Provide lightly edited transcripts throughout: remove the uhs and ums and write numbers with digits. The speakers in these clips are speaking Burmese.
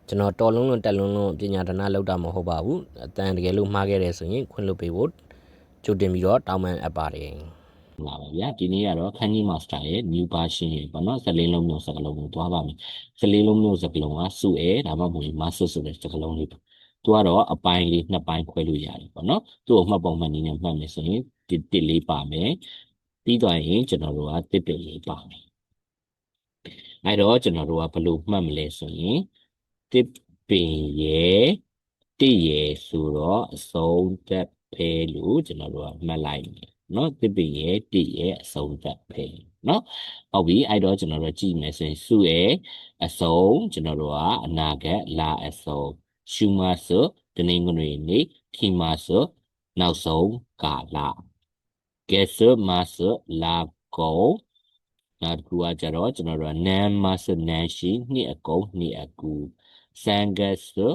ကျွန်တော်တော်လုံးလုံးတက်လုံးလုံးပညာဒနာလောက်တာမဟုတ်ပါဘူးအတန်တကယ်လို့မှားခဲ့တယ်ဆိုရင်ခွင့်လွှတ်ပေးဖို့ကြိုတင်ပြီးတော့တောင်းပန်အပ်ပါတယ်လာပါဗျာဒီနေ့ကတော့ခန်းကြီး master ရဲ့ new version ရေပေါ့နော်14လုံးမျိုးစကားလုံးကိုသွားပါမယ်14လုံးမျိုးစကားလုံးကစုအဲဒါမှမဟုတ် master ဆိုတဲ့စကားလုံးလေးသူကတော့အပိုင်းလေးနှစ်ပိုင်းခွဲလို့ရတယ်ပေါ့နော်သူ့ကိုမှတ်ပုံမှတ်နည်းနဲ့မှတ်မယ်ဆိုရင်တစ်လေးပါမယ်ပြီးသွားရင်ကျွန်တော်တို့ကတစ်ပင်လေးပါမယ်အဲ့တော့ကျွန်တော်တို့ကဘယ်လိုမှတ်မလဲဆိုရင်တစ်ပင်ရဲ့တစ်ရဲ့ဆိုတော့အဆုံးသက်ဖဲလို့ကျွန်တော်တို့ကမှတ်လိုက်မယ်နော်တစ်ပင်ရဲ့တစ်ရဲ့အဆုံးသက်ဖဲနော်ဟုတ်ပြီအဲ့တော့ကျွန်တော်တို့ကြည့်မယ်ဆိုရင်စုရဲ့အဆုံးကျွန်တော်တို့ကအနာဂတ်လာအဆုံးရှုမဆိုတနင်္ဂနွေနေ့ခီမဆိုနောက်ဆုံးကာလကဲဆိုမဆိုလာကိုနောက်တစ်ခုကကြတော့ကျွန်တော်တို့ကနန်းမဆိုနန်းရှိနှစ်အကုန်နှစ်အကူစံကဆို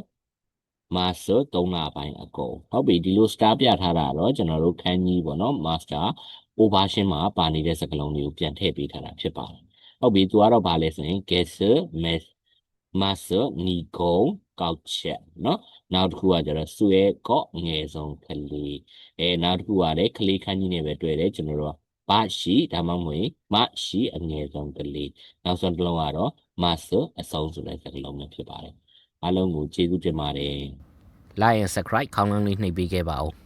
master 3လပိုင်းအကုန်ဟုတ်ပြီဒီလို star ပြထားတာတော့ကျွန်တော်တို့ခန်းကြီးပေါ့နော် master overshin မှာပါနေတဲ့စကားလုံးတွေကိုပြန်ထည့်ပေးထားတာဖြစ်ပါတယ်ဟုတ်ပြီသူကတော့ဗာလဲဆိုရင် guess master နီကုံကောက်ချက်နော်နောက်တစ်ခုကကျတော့ဆွဲကော့ငယ်ဆုံးကလေးနောက်တစ်ခုကလည်းကလေးခန်းကြီးနဲ့ပဲတွေ့တယ်ကျွန်တော်တို့မရှိဒါမှမဟုတ်မရှိအငယ်ဆုံးကလေးနောက်ဆုံးတစ်လုံးကတော့ master အဆုံးဆိုတဲ့စကားလုံးပဲဖြစ်ပါတယ်အားလုံးကိုကျေးဇူးတင်ပါတယ် like and subscribe ခေါင်းလောင်းလေးနှိပ်ပေးခဲ့ပါဦး